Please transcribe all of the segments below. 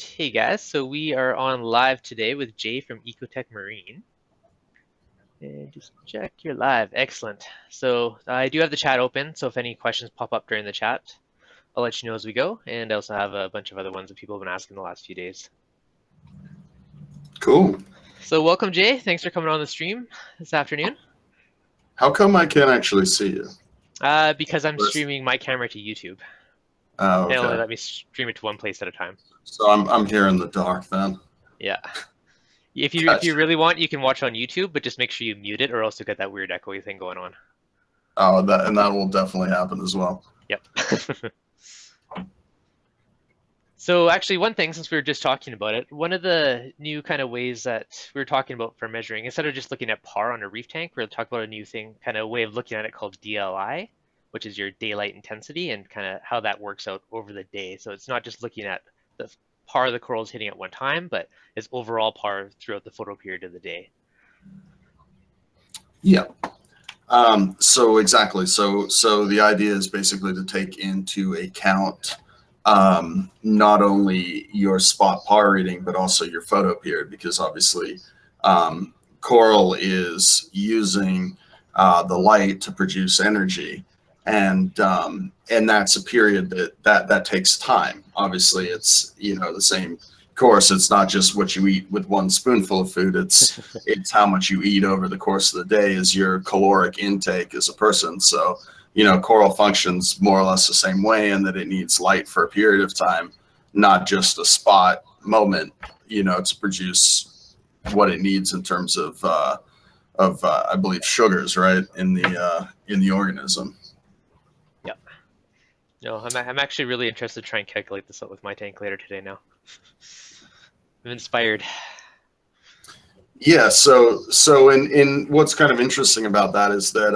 Hey guys, so we are on live today with Jay from EcoTech Marine. And just check you're live. Excellent. So I do have the chat open, so if any questions pop up during the chat, I'll let you know as we go. And I also have a bunch of other ones that people have been asking the last few days. Cool. So welcome, Jay. Thanks for coming on the stream this afternoon. How come I can't actually see you? Because I'm First- streaming my camera to YouTube. Oh, They only okay. let me stream it to one place at a time. So I'm here in the dark then. Yeah. If you Gotcha. really want, you can watch on YouTube, but just make sure you mute it, or else you'll get that weird echoey thing going on. Oh, that will definitely happen as well. Yep. So actually, one thing, since we were just talking about it, one of the new kind of ways that we were talking about for measuring, instead of just looking at par on a reef tank, we're going to talk about a new thing, kind of way of looking at it called DLI, which is your daylight intensity and kind of how that works out over the day. So it's not just looking at the par the corals hitting at one time, but it's overall par throughout the photo period of the day. Yeah. So exactly. So the idea is basically to take into account not only your spot par reading, but also your photo period, because obviously coral is using the light to produce energy, and that's a period that takes time. Obviously, it's the same course. It's not just what you eat with one spoonful of food. It's how much you eat over the course of the day is your caloric intake as a person. So coral functions more or less the same way, in that it needs light for a period of time, not just a spot moment, to produce what it needs in terms of I believe sugars, right, in the organism. Yep. No, I'm actually really interested to try and calculate this out with my tank later today now. I'm inspired. Yeah. So in what's kind of interesting about that is that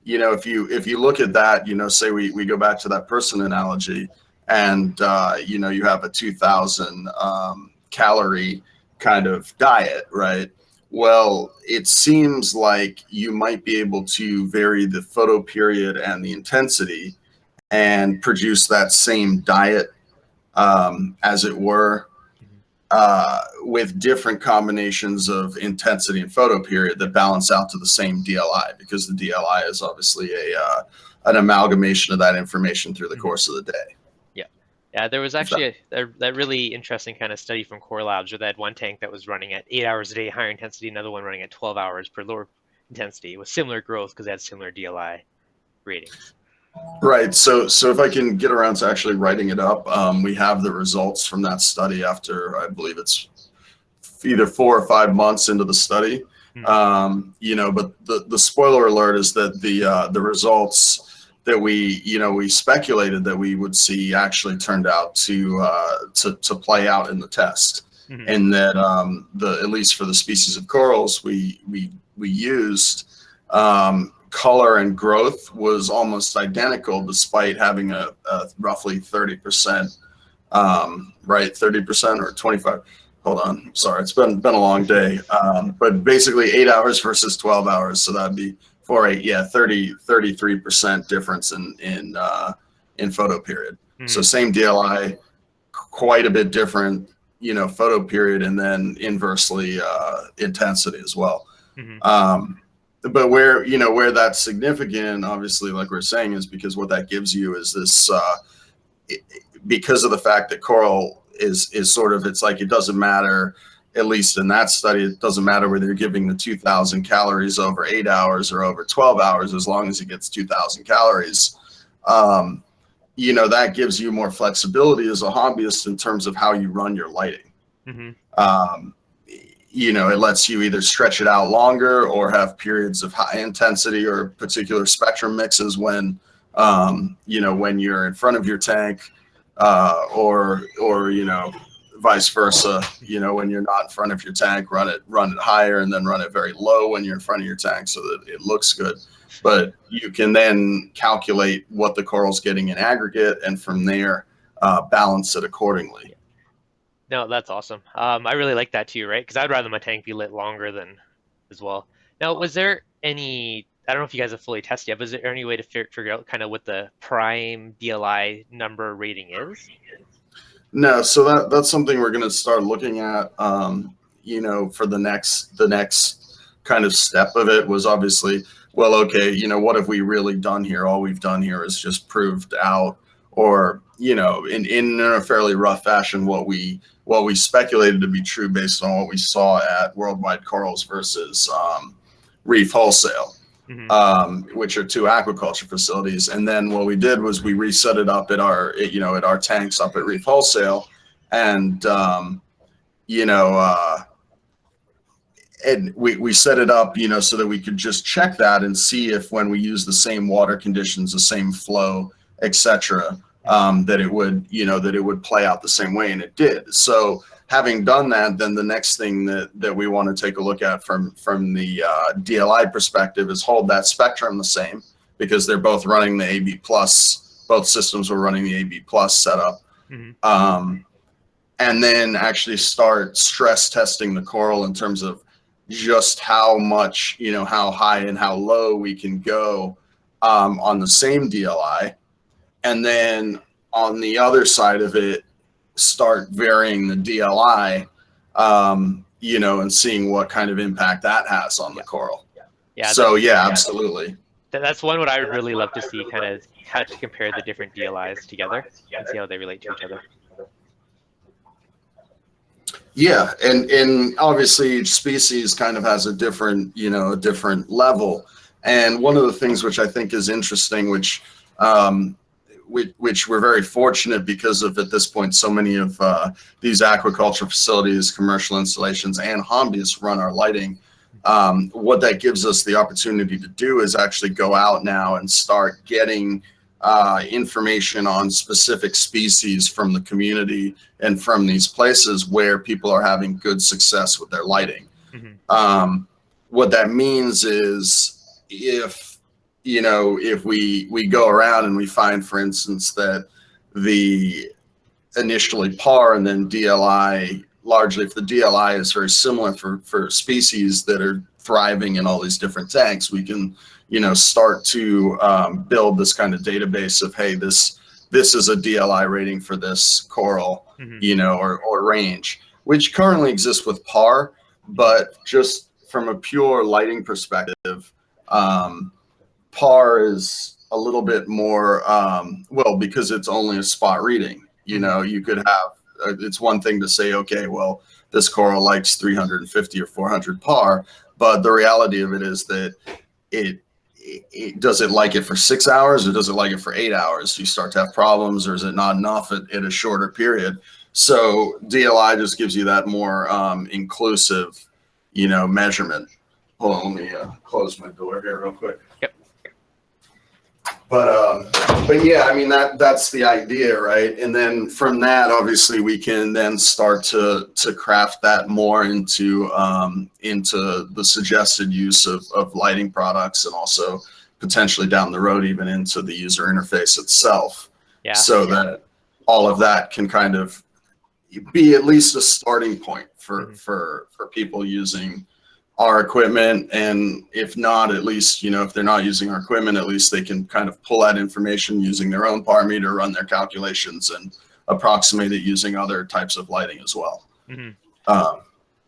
if you look at that, say we go back to that person analogy, and you have a 2,000 calorie kind of diet, right? Well, it seems like you might be able to vary the photo period and the intensity and produce that same diet, as it were, Mhm. with different combinations of intensity and photo period that balance out to the same DLI, because the DLI is obviously an amalgamation of that information through the Mhm. course of the day. Yeah. Yeah, there was If that, actually that really interesting kind of study from Core Labs where they had one tank that was running at 8 hours a day higher intensity, another one running at 12 hours per lower intensity with similar growth because they had similar DLI ratings. right. So if I can get around to actually writing it up, we have the results from that study after, I believe it's either 4 or 5 months into the study. Hmm. But the spoiler alert is that the results that we speculated that we would see actually turned out to play out in the test, Hmm. and that the at least for the species of corals we used, color and growth was almost identical, despite having a roughly 30%, right, 30% or 25. Hold on, sorry, it's been a long day. But basically 8 hours versus 12 hours, so that'd be 4 8, yeah, 33% difference in photo period. So Hmm. same DLI, quite a bit different, photo period, and then inversely intensity as well. Hmm. um, but where that's significant, obviously, like we're saying, is because what that gives you is this, because of the fact that coral is sort of, it's like it doesn't matter, at least in that study, it doesn't matter whether you're giving the 2,000 calories over 8 hours or over 12 hours, as long as it gets 2,000 calories. um, that gives you more flexibility as a hobbyist in terms of how you run your lighting. Hmm. um, it lets you either stretch it out longer or have periods of high intensity or particular spectrum mixes when when you're in front of your tank, or vice versa. When you're not in front of your tank, run it higher, and then run it very low when you're in front of your tank so that it looks good. But you can then calculate what the coral's getting in aggregate, and from there balance it accordingly. Yeah. No, that's awesome. I really like that too, right? Because I'd rather my tank be lit longer than as well. Now, was there any, I don't know if you guys have fully tested yet, but is there any way to figure out kind of what the prime DLI number rating is? No, so that's something we're going to start looking at. For the next kind of step of it was obviously, well, okay, what have we really done here? All we've done here is just proved out, or in a fairly rough fashion, what we speculated to be true based on what we saw at Worldwide Corals versus Reef Wholesale, Hmm. which are two aquaculture facilities. And then what we did was we reset it up at our tanks up at Reef Wholesale, and you know, uh, and we set it up, so that we could just check that and see if when we use the same water conditions, the same flow, etc., that it would play out the same way, and it did. So having done that, then the next thing that we want to take a look at from the DLI perspective is hold that spectrum the same, because they're both running the AB plus. Both systems were running the AB plus setup. Hmm. Um, and then actually start stress testing the coral in terms of just how much, how high and how low we can go on the same DLI. And then on the other side of it, start varying the DLI, and seeing what kind of impact that has on the Yeah. coral. Yeah. So, yeah, absolutely. That's one what I would really love to see, kind of how to compare the different DLIs together and see how they relate to each other. Yeah, and obviously each species kind of has a different level. And one of the things which I think is interesting, um, which we're very fortunate because of at this point so many of these aquaculture facilities, commercial installations, and hobbyists run our lighting. What that gives us the opportunity to do is actually go out now and start getting information on specific species from the community and from these places where people are having good success with their lighting. Hmm. What that means is if we go around and we find, for instance, that the initially par and then DLI, largely if the DLI is very similar for species that are thriving in all these different tanks, we can start to build this kind of database of, hey, this is a DLI rating for this coral, Hmm. or range, which currently exists with par. But just from a pure lighting perspective, par is a little bit more, well, because it's only a spot reading. Hmm. You could have, it's one thing to say, okay, well, this coral likes 350 or 400 par, but the reality of it is that it does it like it for 6 hours, or does it like it for 8 hours? You start to have problems, or is it not enough at a shorter period? So DLI just gives you that more inclusive, measurement. Hold on, let me close my door here real quick. Yep. But yeah, I mean that's the idea, right? And then from that, obviously, we can then start to craft that more into the suggested use of lighting products, and also potentially down the road even into the user interface itself, Yeah. so that all of that can kind of be at least a starting point for Hmm. people using our equipment. And if not, at least, if they're not using our equipment, at least they can kind of pull that information using their own par meter, run their calculations, and approximate it using other types of lighting as well. Hmm. Um,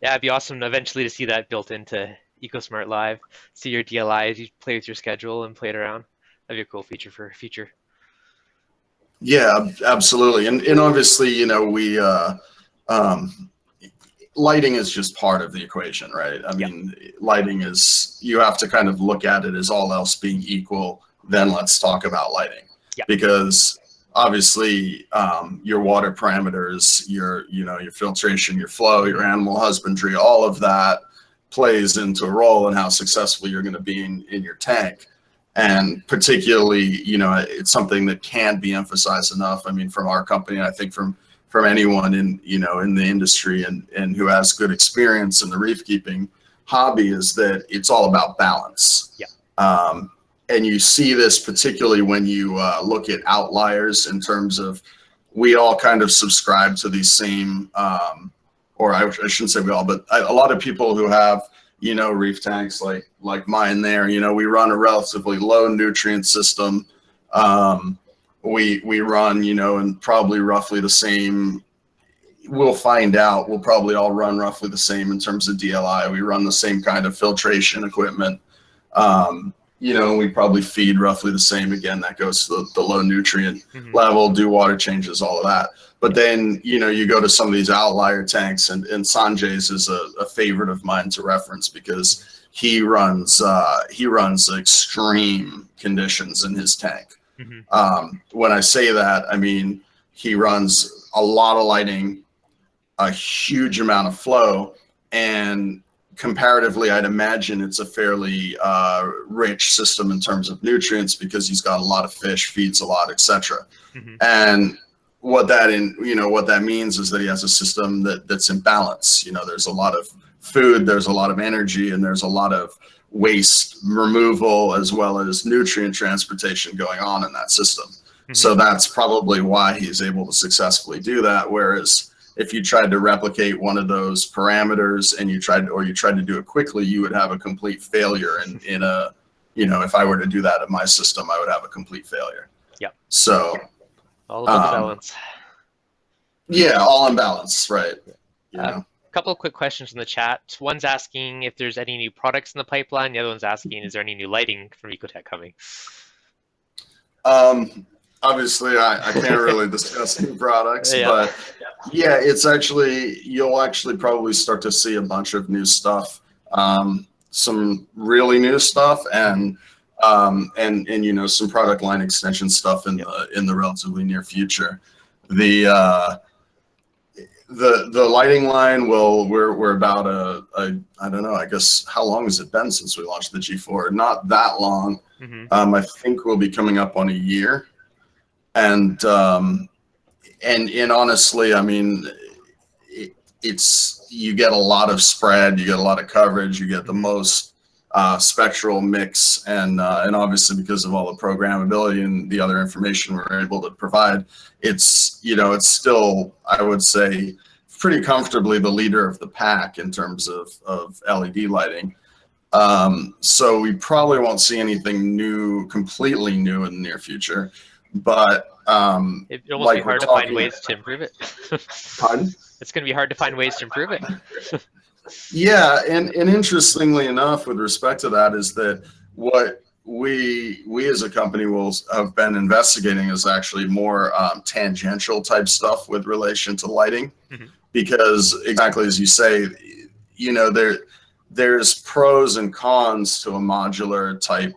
Yeah, it'd be awesome eventually to see that built into EcoSmart Live. See your DLI as you play with your schedule and play it around. That'd be a cool feature for future. yeah, absolutely. And obviously, um, lighting is just part of the equation, right? I Yeah. mean, lighting is, you have to kind of look at it as all else being equal. Then let's talk about lighting, Yeah. because obviously, your water parameters, your filtration, your flow, your Hmm. animal husbandry, all of that plays into a role in how successful you're going to be in your tank. And particularly, it's something that can't be emphasized enough. I mean, from our company, I think from anyone in the industry, and who has good experience in the reef keeping hobby, is that it's all about balance. Yeah. And you see this particularly when you look at outliers, in terms of, we all kind of subscribe to these same, or I shouldn't say we all, but a lot of people who have reef tanks like mine there, we run a relatively low nutrient system. We run, and probably roughly the same we'll find out. We'll probably all run roughly the same in terms of DLI. We run the same kind of filtration equipment. We probably feed roughly the same. Again, that goes to the low nutrient level, do water changes, all of that. But then, you go to some of these outlier tanks, and Sanjay's is a favorite of mine to reference because he runs extreme conditions in his tank. When I say that, I mean, he runs a lot of lighting, a huge amount of flow, and comparatively, I'd imagine it's a fairly rich system in terms of nutrients because he's got a lot of fish, feeds a lot, etc. And what that means is that he has a system that's in balance. There's a lot of food, there's a lot of energy, and there's a lot of waste removal as well as nutrient transportation going on in that system. So that's probably why he's able to successfully do that. Whereas if you tried to replicate one of those parameters and you tried to do it quickly, you would have a complete failure in a, if I were to do that in my system, I would have a complete failure. Yeah. So all about the balance. Yeah, all in balance, right. A couple of quick questions in the chat. One's asking if there's any new products in the pipeline. The other one's asking, is there any new lighting from EcoTech coming? Obviously, I can't really discuss new products, but yeah, you'll actually probably start to see a bunch of new stuff, some really new stuff, and some product line extension stuff in the relatively near future. The lighting line, we're about I don't know, I guess, how long has it been since we launched the G4? Not that long. I think we'll be coming up on a year. And honestly, I mean, you get a lot of spread, you get a lot of coverage, you get the most spectral mix, and obviously because of all the programmability and the other information we're able to provide, it's still, I would say, pretty comfortably the leader of the pack in terms of LED lighting. So we probably won't see anything new, completely new in the near future. But it'd almost be hard to find ways to improve it. Pardon? It's going to be hard to find ways to improve it. Yeah, and interestingly enough, with respect to that, is that what we as a company will have been investigating is actually more tangential type stuff with relation to lighting, because exactly as you say, there's pros and cons to a modular type,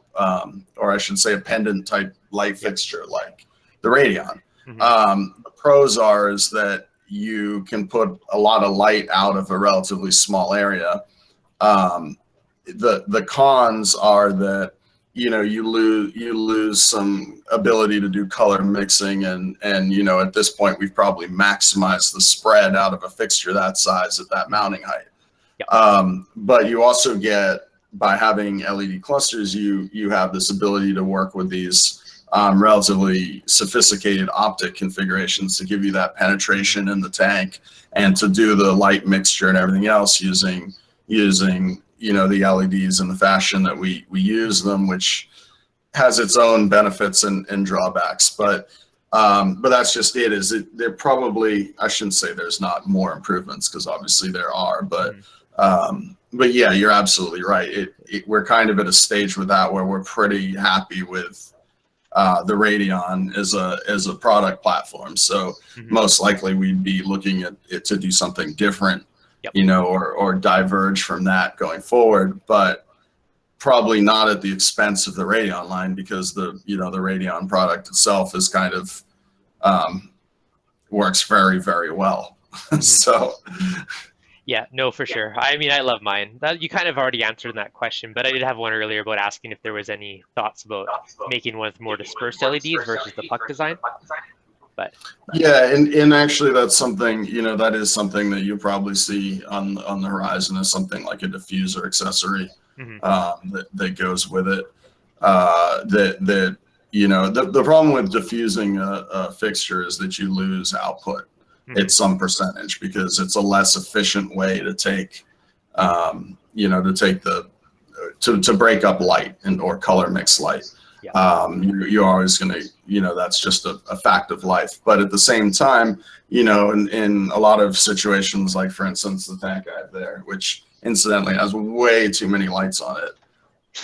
or I should say a pendant type light fixture like the Radeon. The pros is that you can put a lot of light out of a relatively small area. The cons are that you lose some ability to do color mixing, and at this point we've probably maximized the spread out of a fixture that size at that mounting height. But you also get, by having LED clusters, you have this ability to work with these relatively sophisticated optic configurations to give you that penetration in the tank, and to do the light mixture and everything else using the LEDs in the fashion that we use them, which has its own benefits and drawbacks. But that's just it. There probably, I shouldn't say there's not more improvements, because obviously there are, but yeah, you're absolutely right. We're kind of at a stage with that where we're pretty happy with the Radeon as a product platform. So most likely we'd be looking at it to do something different, or diverge from that going forward, but probably not at the expense of the Radeon line, because the Radeon product itself is kind of works very, very well. So yeah, no, for sure. I mean, I love mine. You kind of already answered that question, but I did have one earlier about asking if there was any thoughts about making one with more dispersed LEDs versus the puck design. But yeah, and actually that's something, that is something that you probably see on the horizon, as something like a diffuser accessory that goes with it. The problem with diffusing a fixture is that you lose output at some percentage, because it's a less efficient way to take to break up light or color mix light. Yeah. You're always going to, that's just a fact of life. But at the same time, in a lot of situations, like for instance, the tank I have there, which incidentally has way too many lights on it.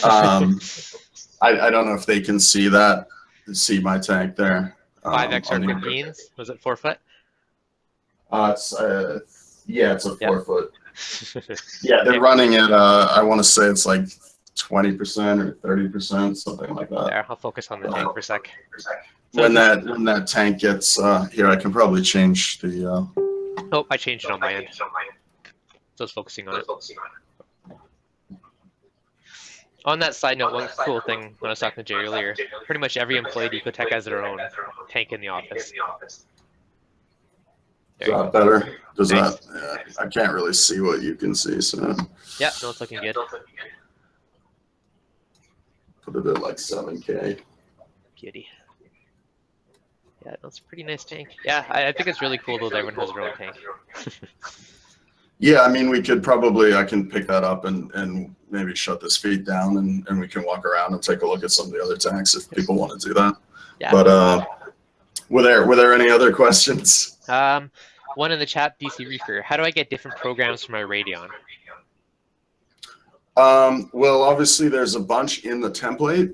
I don't know if they can see my tank there. 5x On the image. Argentines. Was it 4 foot? It's yeah, it's a Yep. 4 foot. Yeah, they're Okay. running at I want to say it's like 20% or 30%, something like that. There, I'll focus on the tank for a sec. So When this is, that tank gets here, I can probably change the. oh, I changed it on my end. So it's focusing on it. On that side note, one cool thing when I was talking to Jay earlier, pretty much every employee at EcoTech has their own tank in the office. Is There you that go. better? Does Nice. that? Yeah, I can't really see what you can see, so Yeah, no, it's looking good. put it at like 7K. Beauty. Yeah, no, it's a pretty nice tank. Yeah, I think it's really cool though that everyone has their own tank. Yeah, I mean, we could probably, I can pick that up and maybe shut this feed down and we can walk around and take a look at some of the other tanks if people want to do that. Yeah. But were there any other questions? One in the chat, DC Reefer. How do I get different programs for my Radeon? Well, obviously there's a bunch in the template.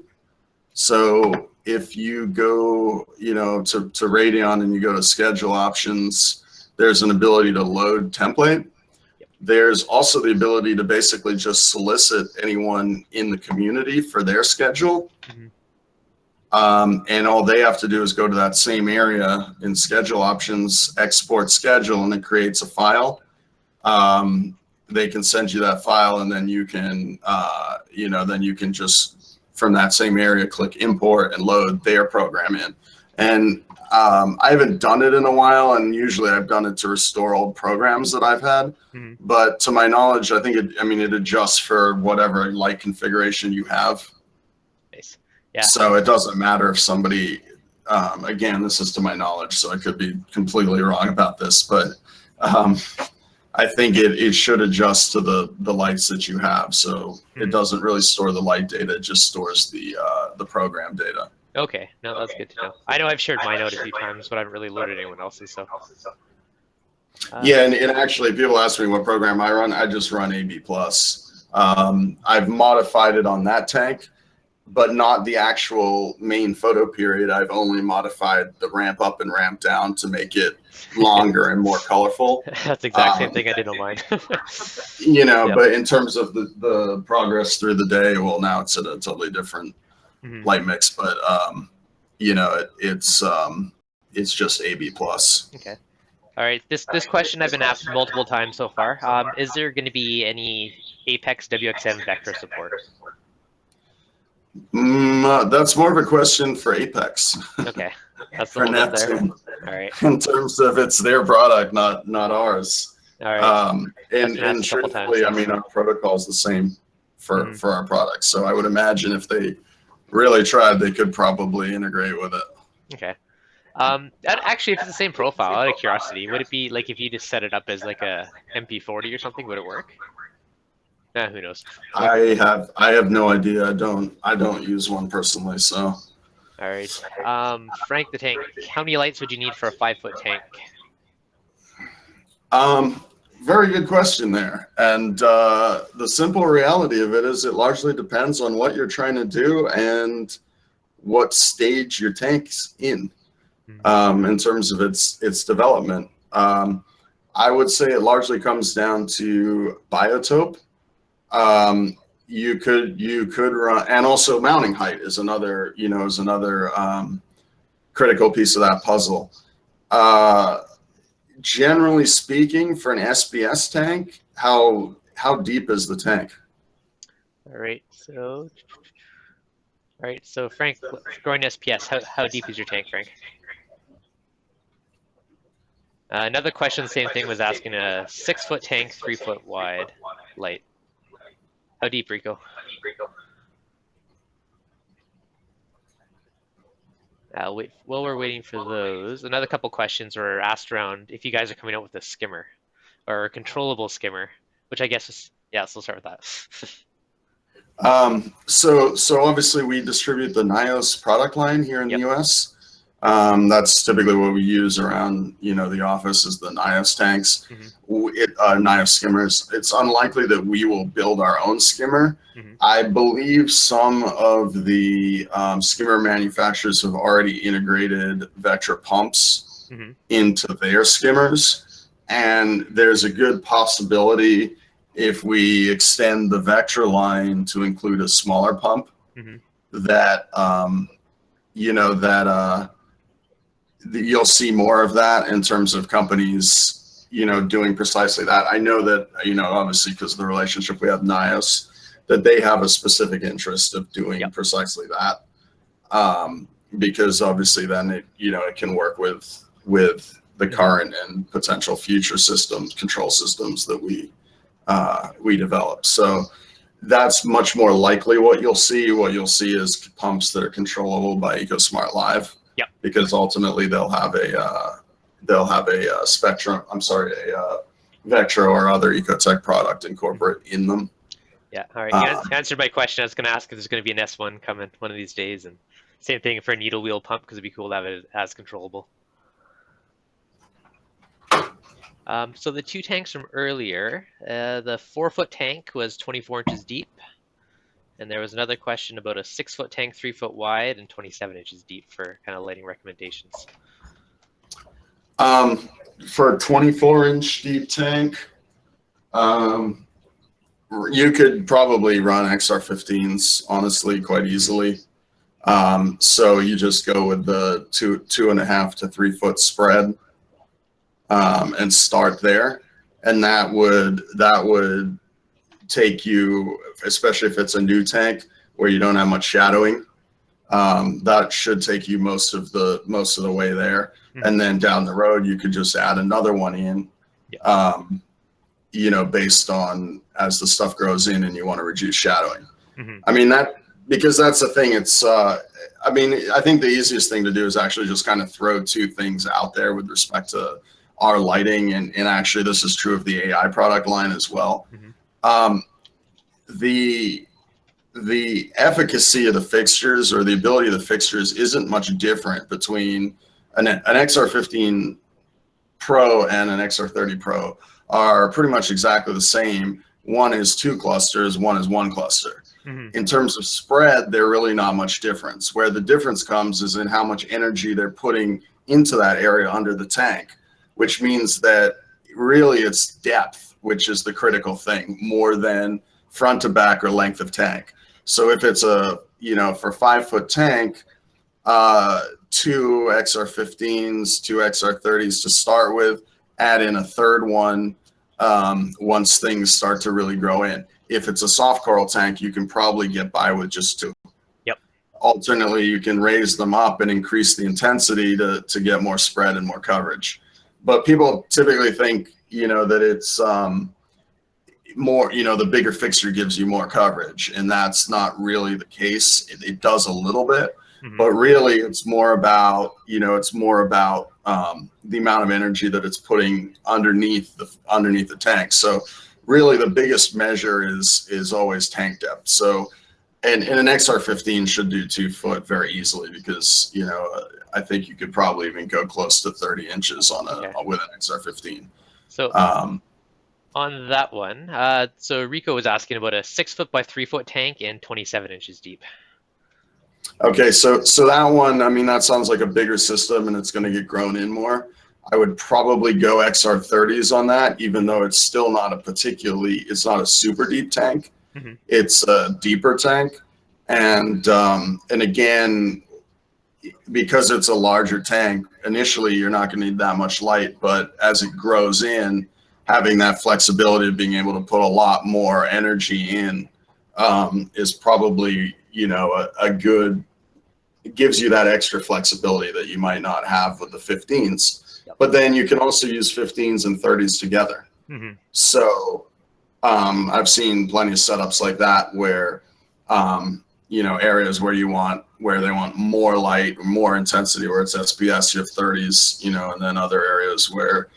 So if you go, to Radeon and you go to schedule options, there's an ability to load template. Yep. There's also the ability to basically just solicit anyone in the community for their schedule. And all they have to do is go to that same area in schedule options, export schedule, and it creates a file. They can send you that file, and then you can, then you can just from that same area click import and load their program in. And I haven't done it in a while, and usually I've done it to restore old programs that I've had. But to my knowledge, I think it adjusts for whatever light configuration you have. Nice. Yeah. So it doesn't matter if somebody, again, this is to my knowledge, so I could be completely wrong about this, but I think it should adjust to the lights that you have. So it doesn't really store the light data; it just stores the program data. Okay, no, that's good to know. I know I've shared mine out a few times, but I haven't really loaded anyone else's. So. Yeah, and actually, people ask me what program I run. I just run AB Plus. I've modified it on that tank, but not the actual main photo period. I've only modified the ramp up and ramp down to make it longer and more colorful. That's the exact same thing I did on mine. Yep. But in terms of the progress through the day, well, now it's at a totally different light mix, but it's just AB plus. Okay. All right. This question I've been asked multiple times so far. Is there going to be any Apex WXM vector support? That's more of a question for Apex. Okay, that's the for one up there. Neptune. All right. In terms of it's their product, not ours. All right. And truthfully, I mean, our protocol is the same for our products. So I would imagine if they really tried, they could probably integrate with it. Okay. Actually, if it's the same profile, out of curiosity, would it be like if you just set it up as like a MP40 or something, would it work? Who knows? I have no idea. I don't use one personally, so. All right. Frank the Tank, how many lights would you need for a 5-foot tank? Very good question there. And the simple reality of it is it largely depends on what you're trying to do and what stage your tank's in terms of its development. I would say it largely comes down to biotope. You could run, and also mounting height is another critical piece of that puzzle. Generally speaking, for an SBS tank, how deep is the tank? All right, so Frank, going SPS, how deep is your tank, Frank? Another question, same thing, was asking a 6-foot tank, 3-foot wide light. How deep, Rico? While we're waiting for those, another couple questions were asked around if you guys are coming out with a skimmer or a controllable skimmer, which I guess is, yeah, so we'll start with So obviously we distribute the NIOS product line here in the Yep. US. That's typically what we use around, the office is the NIOS tanks, Hmm. NIOS skimmers. It's unlikely that we will build our own skimmer. Hmm. I believe some of the skimmer manufacturers have already integrated Vectra pumps Hmm. into their skimmers. And there's a good possibility if we extend the Vectra line to include a smaller pump Hmm. that, you'll see more of that in terms of companies, doing precisely that. I know that, obviously because of the relationship we have with NIOS, that they have a specific interest of doing Yep. precisely that. Because obviously then it can work with the Hmm. current and potential future systems, control systems that we develop. So that's much more likely what you'll see. What you'll see is pumps that are controllable by EcoSmart Live, Yep. because ultimately they'll have a Spectrum. I'm sorry, a Vectra or other EcoTech product Hmm. incorporate in them. Yeah. All right. You Um, answered my question. I was going to ask if there's going to be an S1 coming one of these days, and same thing for a needle wheel pump because it'd be cool to have it as controllable. So the two tanks from earlier, the 4 foot tank was 24 inches deep, and there was another question about a 6 foot tank, 3 foot wide, and 27 inches deep for kind of lighting recommendations. um, for a 24-inch deep tank, um, you could probably run XR15s honestly quite Hmm. easily. So you just go with the 2.5 to 3 foot spread, and start there, and that would take you, especially if it's a new tank where you don't have much shadowing. That should take you most of the way there, Hmm. and then down the road you could just add another one in, Yeah. um, based on as the stuff grows in and you want to reduce shadowing. Hmm. I mean that because that's the thing. I think the easiest thing to do is actually just kind of throw two things out there with respect to our lighting, and actually this is true of the AI product line as well. Hmm. Um, the the efficacy of the fixtures, or the ability of the fixtures, isn't much different between an XR15 Pro and an XR30 Pro. Are pretty much exactly the same. One is two clusters, one is one cluster. Hmm. In terms of spread, they're really not much difference. Where the difference comes is in how much energy they're putting into that area under the tank, which means that really it's depth, which is the critical thing, more than front to back or length of tank. So if it's for 5 foot tank, two XR15s, two XR30s to start with, add in a third one once things start to really grow in. If it's a soft coral tank, you can probably get by with just two. Yep. Alternately, you can raise them up and increase the intensity to get more spread and more coverage. But people typically think, that it's more, the bigger fixture gives you more coverage, and that's not really the case. It does a little bit, Hmm. but really it's more about, the amount of energy that it's putting underneath the tank. So really the biggest measure is always tank depth. So and an XR15 should do 2 foot very easily, because I think you could probably even go close to 30 inches Okay. with an XR15. So um, on that one, so Rico was asking about a 6 foot by 3 foot tank and 27 inches deep. Okay, so that one, I mean, that sounds like a bigger system and it's going to get grown in more. I would probably go XR30s on that, even though it's not a super deep tank. Hmm. It's a deeper tank, and again, because it's a larger tank, initially you're not going to need that much light, but as it grows in, having that flexibility of being able to put a lot more energy in, is probably a good, it gives you that extra flexibility that you might not have with the 15s. Yep. But then you can also use 15s and 30s together. Hmm. So I've seen plenty of setups like that where, areas where they want more light, more intensity, where it's SPS, you have 30s, and then other areas where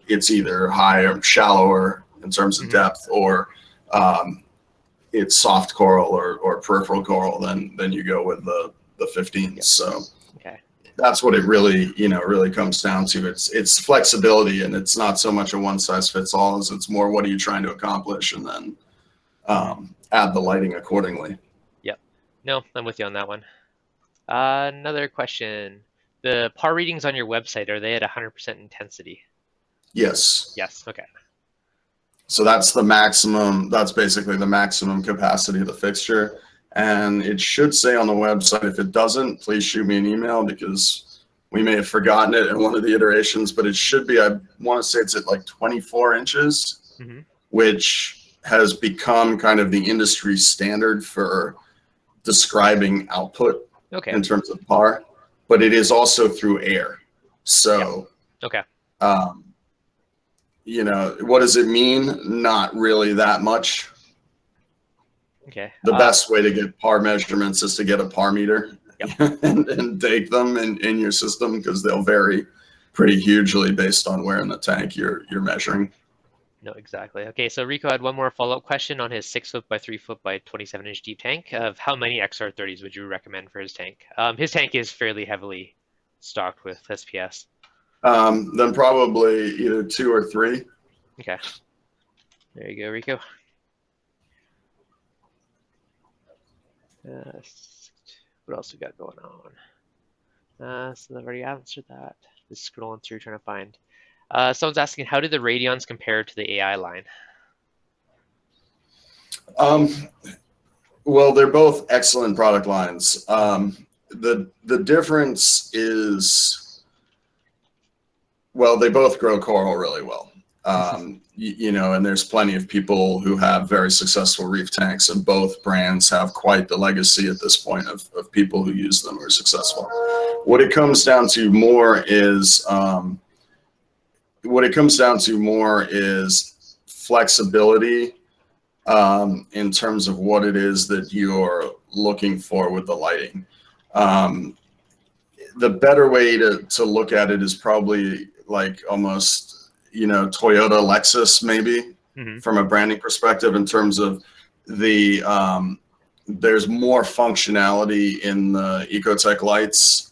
it's either higher, shallower in terms of Hmm. depth, or um, it's soft coral or peripheral coral, then you go with the 15s. Yep. So Okay. that's what it really, really comes down to. It's flexibility, and it's not so much a one size fits all as it's more what are you trying to accomplish, and then add the lighting accordingly. Yep. No, I'm with you on that one. Another question. The par readings on your website, are they at 100% intensity? Yes. Yes. Okay. So that's the maximum. That's basically the maximum capacity of the fixture. And it should say on the website. If it doesn't, please shoot me an email because we may have forgotten it in one of the iterations, but it should be, I want to say it's at like 24 inches, which has become kind of the industry standard for describing output Okay. in terms of par, but it is also through air. So, Okay. what does it mean? Not really that much. Okay. The best way to get par measurements is to get a par meter and take them in your system, because they'll vary pretty hugely based on where in the tank you're measuring. No, exactly. Okay, so Rico had one more follow-up question on his 6 foot by 3 foot by 27-inch deep tank of how many XR30s would you recommend for his tank? His tank is fairly heavily stocked with SPS. Then probably either 2 or 3. Okay. There you go, Rico. What else we got going on? So I've already answered that. Just scrolling through trying to find. Someone's asking, how do the Radeons compare to the AI line? Well, they're both excellent product lines. The difference is, well, they both grow coral really well. And there's plenty of people who have very successful reef tanks, and both brands have quite the legacy at this point of people who use them who are successful. What it comes down to more is flexibility in terms of what it is that you're looking for with the lighting. The better way to look at it is probably like almost, Toyota, Lexus, maybe, from a branding perspective, in terms of there's more functionality in the EcoTech lights,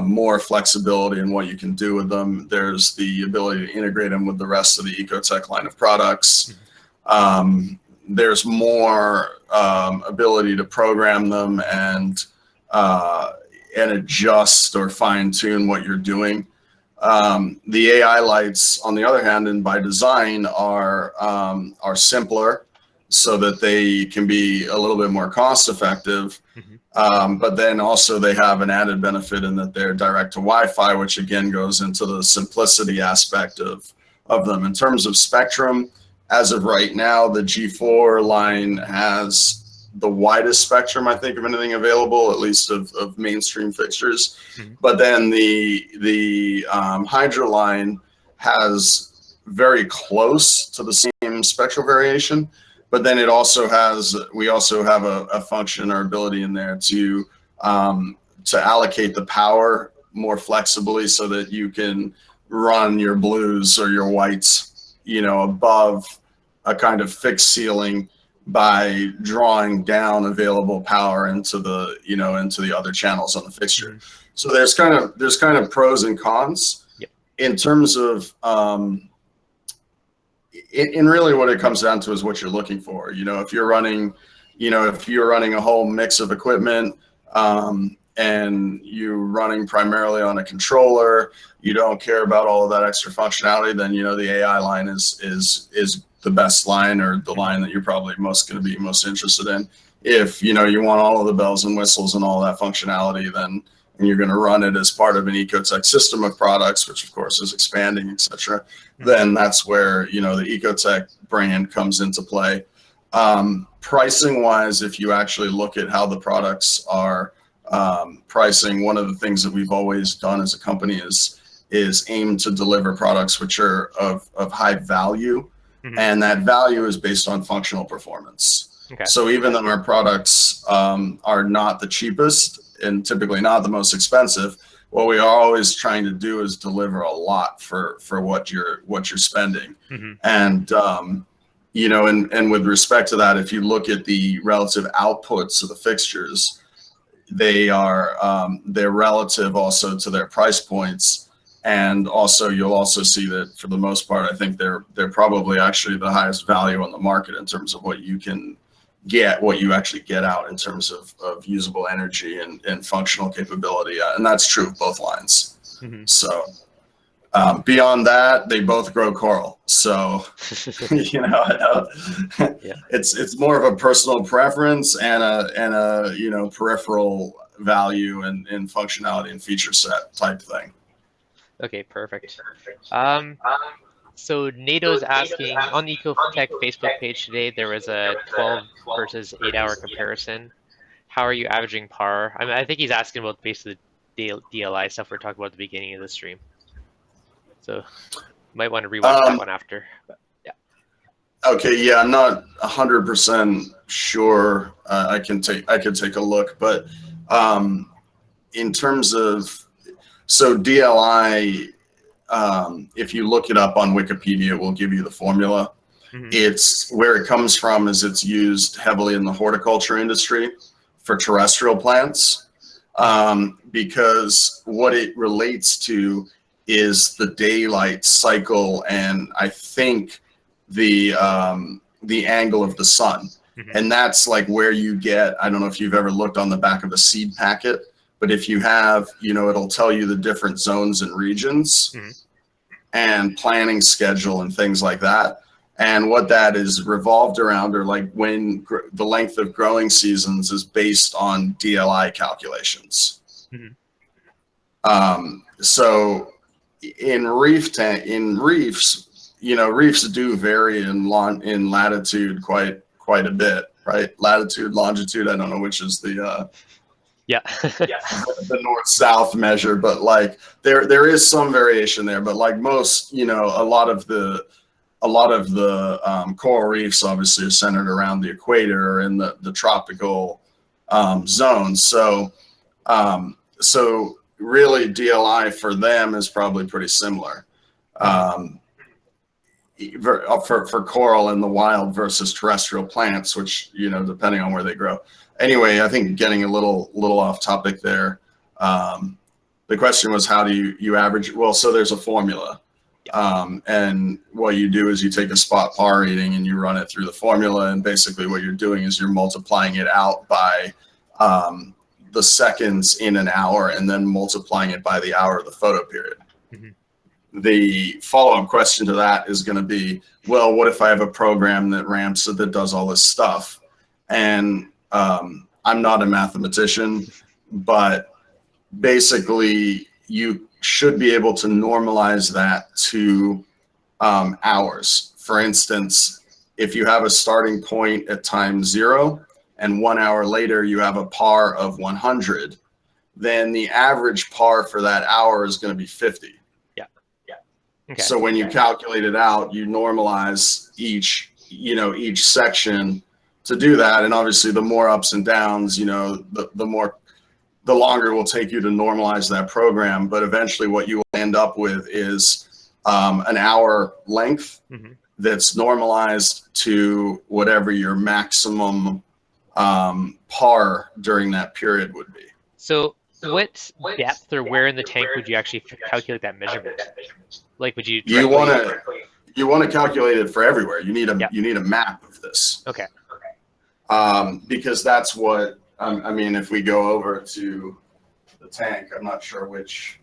more flexibility in what you can do with them. There's the ability to integrate them with the rest of the EcoTech line of products. There's more ability to program them and adjust or fine tune what you're doing. The AI lights, on the other hand, and by design, are simpler, so that they can be a little bit more cost effective. But then also they have an added benefit in that they're direct to Wi-Fi, which again goes into the simplicity aspect of them. In terms of spectrum, as of right now, the G4 line has the widest spectrum, I think, of anything available, at least of mainstream fixtures. But then the Hydra line has very close to the same spectral variation, but then we also have a function or ability in there to allocate the power more flexibly, so that you can run your blues or your whites, above a kind of fixed ceiling by drawing down available power into the other channels on the fixture. So there's kind of pros and cons in terms of in really what it comes down to is what you're looking for. If you're running a whole mix of equipment, and you're running primarily on a controller, you don't care about all of that extra functionality, then the AI line is the best line, or the line that you're probably most interested in. If you want all of the bells and whistles and all that functionality, then you're going to run it as part of an EcoTech system of products, which of course is expanding, etc. Then that's where the EcoTech brand comes into play. Pricing wise, if you actually look at how the products are pricing, one of the things that we've always done as a company is aim to deliver products which are of high value. And that value is based on functional performance. So even though our products are not the cheapest and typically not the most expensive, what we are always trying to do is deliver a lot for what you're spending. And and with respect to that, if you look at the relative outputs of the fixtures, they're relative also to their price points. And also, you'll also see that for the most part, I think they're probably actually the highest value on the market in terms of what you can get, what you actually get out in terms of usable energy and functional capability. And that's true of both lines. Hmm. So beyond that, they both grow coral. So, Yeah. it's more of a personal preference and a peripheral value and functionality and feature set type thing. Okay, perfect. Um, so NATO's asking on the EcoTech Facebook page today, there was a 12 versus 8 hour comparison. How are you averaging par? I mean, I think he's asking about basically the DLI stuff we are talking about at the beginning of the stream. So might want to rewatch that one after. But yeah. Okay, yeah, I'm not 100% sure. I could take a look, but in terms of DLI, if you look it up on Wikipedia, it will give you the formula. Hmm. It's where it comes from is it's used heavily in the horticulture industry for terrestrial plants, because what it relates to is the daylight cycle and I think the angle of the sun. Hmm. And that's like where you get, I don't know if you've ever looked on the back of a seed packet, but if you have, it'll tell you the different zones and regions Hmm. and planning schedule and things like that. And what that is revolved around are like when the length of growing seasons is based on DLI calculations. Hmm. So in reefs, reefs do vary in latitude quite a bit, right? Latitude, longitude. I don't know which is Yeah. the north-south measure, but like there is some variation there. But like most, a lot of the coral reefs obviously are centered around the equator and the tropical zones. So really DLI for them is probably pretty similar. For coral in the wild versus terrestrial plants, which, depending on where they grow. Anyway, I think getting a little off topic there. The question was, how do you average? Well, so there's a formula. And what you do is you take a spot par reading and you run it through the formula. And basically what you're doing is you're multiplying it out by the seconds in an hour and then multiplying it by the hour of the photo period. Hmm. The follow-up question to that is going to be, well, what if I have a program that ramps it, that does all this stuff? And I'm not a mathematician, but basically you should be able to normalize that to hours. For instance, if you have a starting point at time 0 and 1 hour later you have a par of 100, then the average par for that hour is going to be 50. Okay. So when you calculate it out, you normalize each section to do that. And obviously the more ups and downs, the longer it will take you to normalize that program. But eventually what you will end up with is an hour length that's normalized to whatever your maximum par during that period would be. So what depth or where in the tank would you actually calculate that measurement? Like, would you You directly? want to calculate it for everywhere. You need Yeah. a map of this. Okay. Because that's what I mean. If we go over to the tank, I'm not sure which.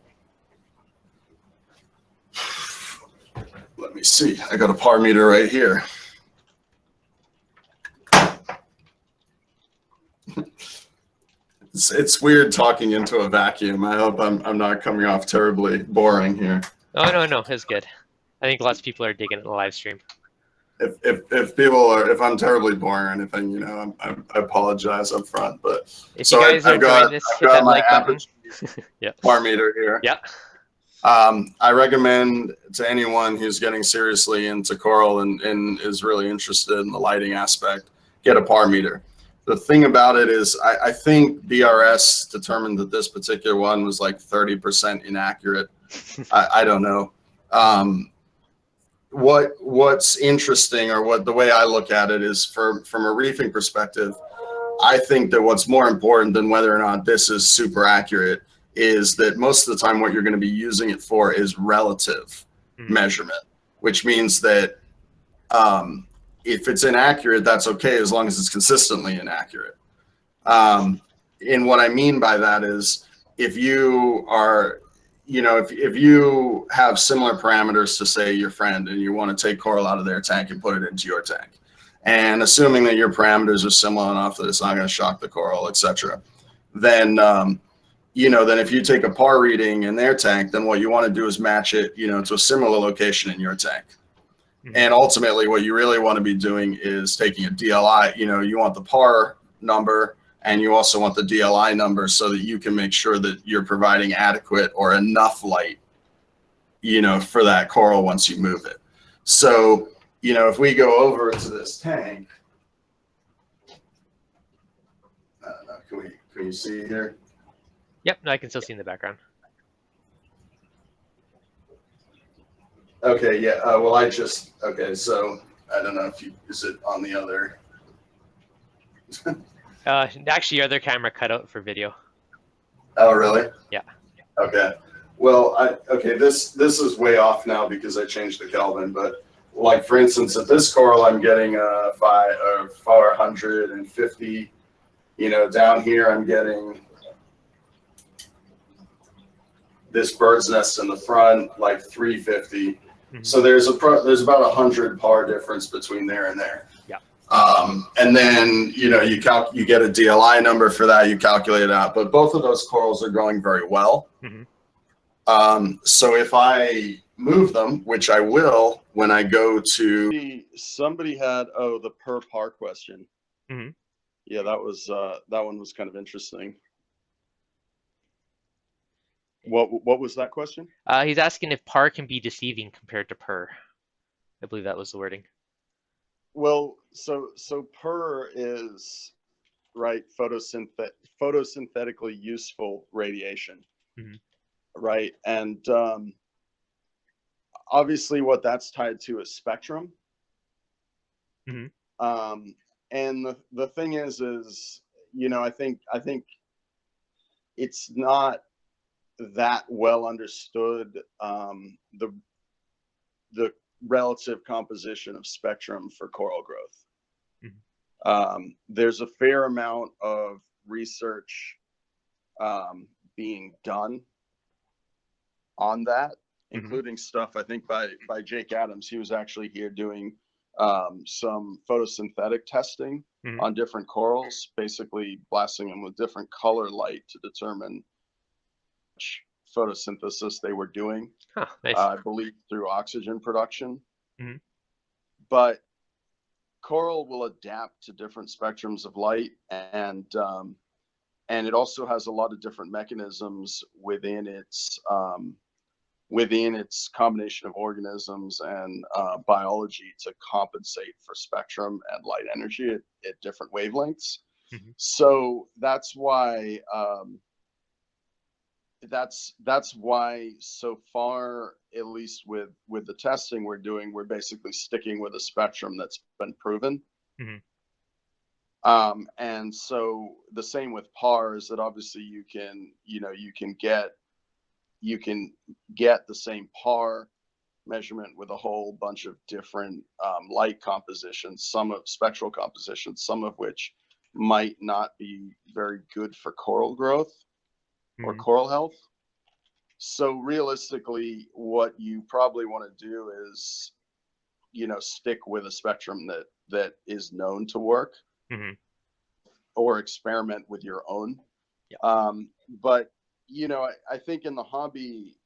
Let me see. I got a par meter right here. It's weird talking into a vacuum. I hope I'm not coming off terribly boring here. Oh, no, it's good. I think lots of people are digging it in the live stream. If I'm terribly boring or anything, I apologize up front. But If you guys are enjoying this, hit that like button. Yeah. Par meter here. Yeah. I recommend to anyone who's getting seriously into coral and is really interested in the lighting aspect, get a par meter. The thing about it is, I think BRS determined that this particular one was like 30% inaccurate. I don't know. what's interesting, or what the way I look at it is, from a reefing perspective, I think that what's more important than whether or not this is super accurate is that most of the time what you're going to be using it for is relative Mm-hmm. measurement, which means that if it's inaccurate, that's okay as long as it's consistently inaccurate. And what I mean by that is, if you are, if you have similar parameters to, say, your friend, and you want to take coral out of their tank and put it into your tank, and assuming that your parameters are similar enough that it's not going to shock the coral, etc., then then if you take a par reading in their tank, then what you want to do is match it, to a similar location in your tank. Mm-hmm. And ultimately, what you really want to be doing is taking a DLI. You want the par number, and you also want the DLI number, so that you can make sure that you're providing adequate or enough light, for that coral once you move it. So, if we go over to this tank, I don't know, can you see here? Yep, no, I can still see in the background. Okay, yeah. Okay, so I don't know if is it on the other? Actually, your other camera cut out for video. Oh, really? Yeah. Okay. Well, this is way off now because I changed the Kelvin, but like, for instance, at this coral, I'm getting a 450. Down here, I'm getting this bird's nest in the front, like 350. Mm-hmm. So there's about 100 par difference between there and there. Yeah. And then you get a DLI number for that. You calculate it out. But both of those corals are going very well. Mm-hmm. So if I move them, which I will when I go to, somebody had the per par question. Mm-hmm. Yeah, that one was kind of interesting. What was that question? He's asking if par can be deceiving compared to per. I believe that was the wording. Well, so per is, right, photosynthetically useful radiation, Mm-hmm. right? And obviously what that's tied to is spectrum. Mm-hmm. And the thing is I think it's not that well understood, the relative composition of spectrum for coral growth. Mm-hmm. There's a fair amount of research being done on that, including stuff, I think, by Jake Adams. He was actually here doing some photosynthetic testing on different corals, basically blasting them with different color light to determine which photosynthesis they were doing. Huh, nice. I believe through oxygen production. Mm-hmm. But coral will adapt to different spectrums of light, and it also has a lot of different mechanisms within its combination of organisms and biology to compensate for spectrum and light energy at different wavelengths. Mm-hmm. So that's why so far, at least with the testing we're doing, we're basically sticking with a spectrum that's been proven. Mm-hmm. And so the same with pars, that obviously you can get the same par measurement with a whole bunch of different light compositions, some of spectral compositions, some of which might not be very good for coral growth or coral health. So realistically, what you probably want to do is, stick with a spectrum that is known to work, or experiment with your own. Yeah. But I think in the hobby,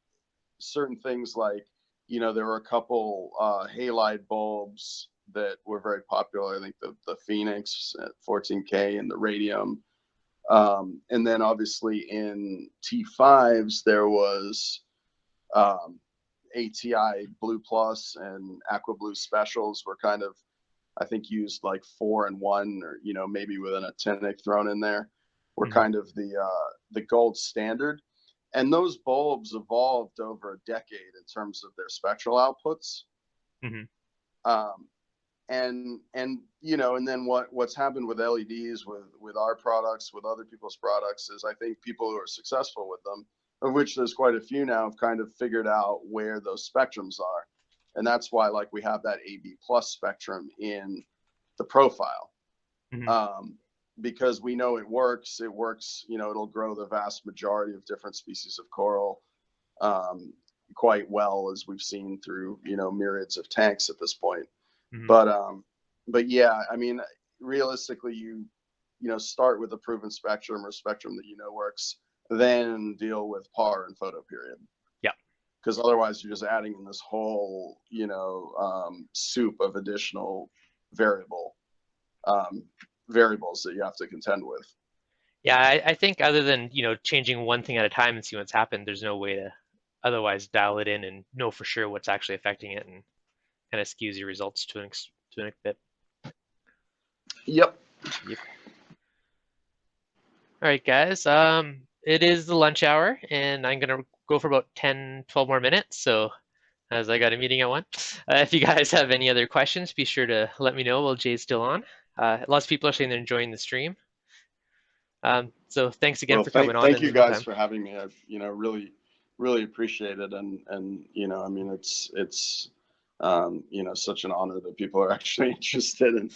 certain things like, there were a couple halide bulbs that were very popular. I think the Phoenix at 14K and the Radeon. And then obviously in T5s, there was ATI Blue Plus and Aqua Blue Specials were kind of, I think, used like 4 and 1, or maybe with an actinic thrown in there, were kind of the gold standard. And those bulbs evolved over a decade in terms of their spectral outputs. Hmm. Um, and you know, and then what's happened with LEDs, with our products, with other people's products, is I think people who are successful with them, of which there's quite a few now, have kind of figured out where those spectrums are, and that's why like we have that AB plus spectrum in the profile, Hmm. um, because we know it works. It works. You know, it'll grow the vast majority of different species of coral um, quite well, as we've seen through, you know, myriads of tanks at this point. Hmm. But but yeah, I mean, realistically, you know, start with a proven spectrum or spectrum that you know works, then deal with par and photo period. Yeah. Because otherwise, you're just adding in this whole, you know, soup of additional variable um, variables that you have to contend with. Yeah, I think other than, changing one thing at a time and see what's happened, there's no way to otherwise dial it in and know for sure what's actually affecting it and kind of skews your results to an bit. Yep. Yep. All right, guys. It is the lunch hour, and I'm gonna go for about 10, 12 more minutes. So, as I got a meeting at 1. If you guys have any other questions, be sure to let me know while Jay's still on. Lots of people are saying they're enjoying the stream. So thanks again Well, for coming on thank in the you guys meantime. for having me. I've, you know, really appreciate it, and you know, I mean, it's you know, such an honor that people are actually interested in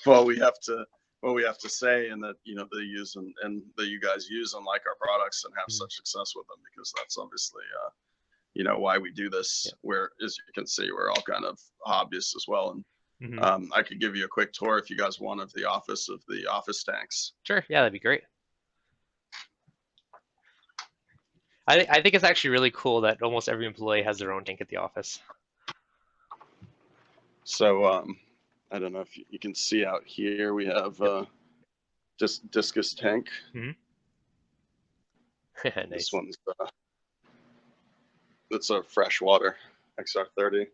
what we have to say, and that, you know, they use, and that you guys use and like our products and have Mhm. such success with them, because that's obviously you know, why we do Yeah. this. Where, as you can see, we're all kind of hobbyists as well, and Hmm. I could give you a quick tour if you guys want of the office tanks. Sure. Yeah, that'd be great. I think it's actually really cool that almost every employee has their own tank at the office. So I don't know if you can see out here, we have Yep. just discus tank. Hmm. This Nice. one's it's a freshwater XR30.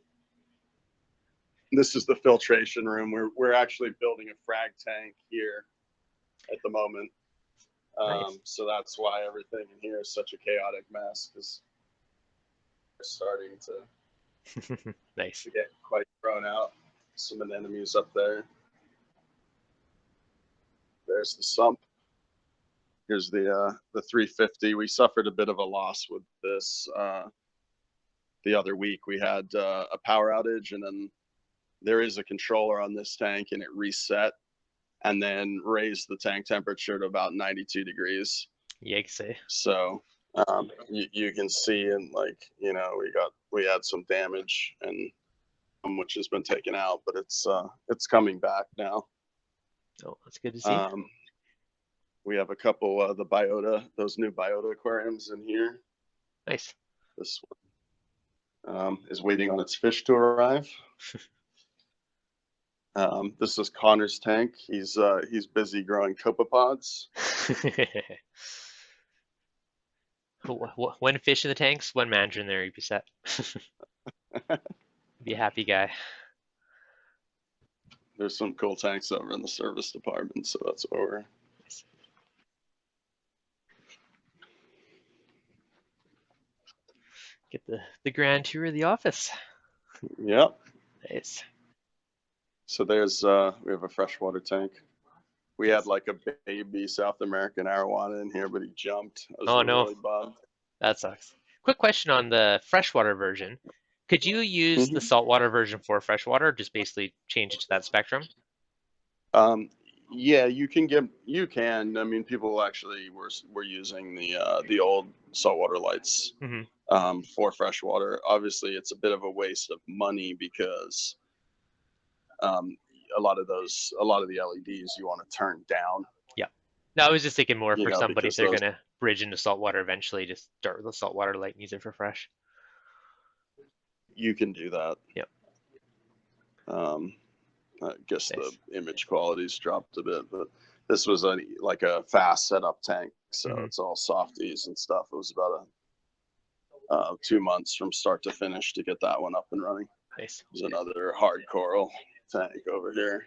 This is the filtration room. We're actually building a frag tank here at the moment. Nice. So that's why everything in here is such a chaotic mess, because we're starting Nice. to get quite thrown out. Some anemones up there. There's the sump. Here's the 350. We suffered a bit of a loss with this the other week. We had a power outage, and then there is a controller on this tank, and it reset and then raised the tank temperature to about 92 degrees. Yikes. Eh? So you can see, and like, you know, we had some damage, and which has been taken out, but it's coming back now. Oh, that's good to see. Um, we have a couple of those new biota aquariums in here. Nice. This one is waiting on its fish to arrive. This is Connor's tank. He's busy growing copepods. One fish in the tanks, one manager in there, you'd be set. Be a happy guy. There's some cool tanks over in the service department, so that's where we're. Nice. Get the grand tour of the office. Yep. Nice. So there's we have a freshwater tank. We had Nice. like a baby South American arowana in here, but he jumped. I was Oh no, really bummed. that sucks. Quick question on the freshwater version. Could you use the Mm-hmm. saltwater version for freshwater, or just basically change it to that spectrum? Um, yeah, you can. I mean, people actually were using the old saltwater lights Hmm. for freshwater. Obviously, it's a bit of a waste of money, because um, a lot of the LEDs you want to turn down. Yeah. No, I was just thinking more You for know, somebody if because they're those gonna bridge into saltwater eventually, just start with the saltwater light and use it for fresh. you can do that. Yep. Um, I guess the Nice. image quality's dropped a bit, but this was like a fast setup tank, so Hmm. it's all softies and stuff. It was about 2 months from start to finish to get that one up and running. Nice. There's another hard coral tank over here.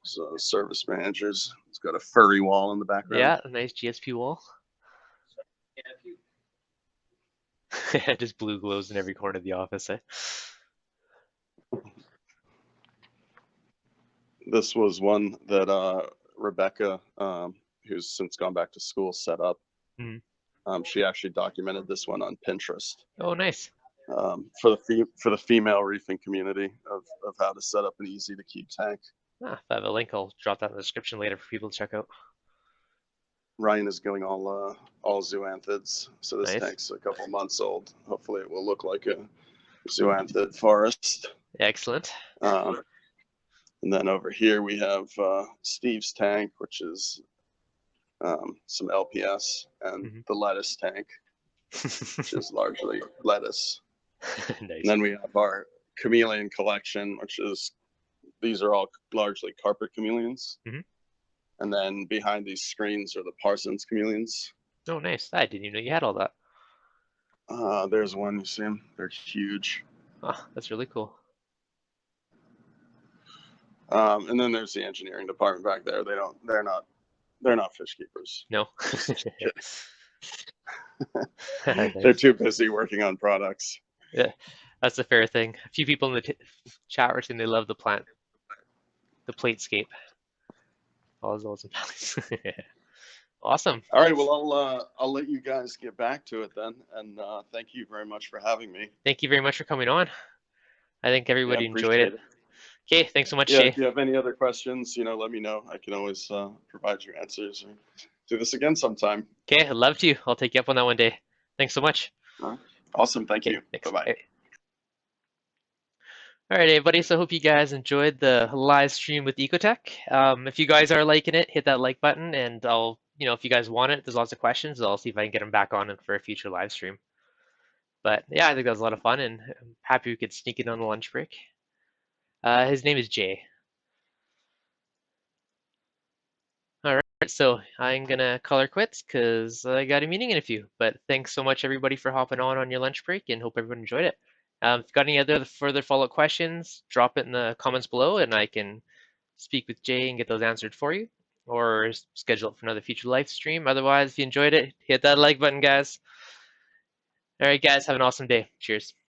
So service managers, it's got a furry wall in the background. Yeah, a nice GSP wall. Just blue glows in every corner of the office. Eh? This was one that Rebecca, who's since gone back to school, set up. Mhm. She actually documented this one on Pinterest Oh, nice. for the female reefing community of how to set up an easy to keep tank. Ah, if I have a link, I'll drop that in the description later for people to check out. Ryan is going all zoanthids, so this Nice. tank's a couple months old. Hopefully, it will look like a zoanthid forest. Excellent. And then over here we have Steve's tank, which is some LPS, and the lettuce tank, which is largely lettuce. Nice. And then we have our chameleon collection, which is, these are all largely carpet chameleons. And then behind these screens are the Parsons chameleons. Oh, nice. I didn't even know you had all that. There's one, you see them? They're huge. Oh, that's really cool. And then there's the engineering department back there. They're not fish keepers. No. They're too busy working on products. Yeah, that's a fair thing. A few people in the chat were saying they love the platescape. All those and valleys. Awesome. All right, well, I'll let you guys get back to it then, and thank you very much for having me. Thank you very much for coming on. I think everybody enjoyed it. Okay, thanks so much, yeah, Jay. If you have any other questions, let me know. I can always provide you answers or do this again sometime. Okay, I'd love to. I'll take you up on that one day. Thanks so much. Awesome. Thank you. Thanks. Bye-bye. All right, everybody. So I hope you guys enjoyed the live stream with EcoTech. If you guys are liking it, hit that like button, and I'll, if you guys want it, there's lots of questions. I'll see if I can get them back on for a future live stream. But yeah, I think that was a lot of fun, and I'm happy we could sneak in on the lunch break. His name is Jay. All right, so I'm gonna call her quits because I got a meeting in a few. But thanks so much, everybody, for hopping on your lunch break, and hope everyone enjoyed it. If you've got any other further follow-up questions, drop it in the comments below, and I can speak with Jay and get those answered for you, or schedule it for another future live stream. Otherwise, if you enjoyed it, hit that like button, guys. All right, guys, have an awesome day. Cheers.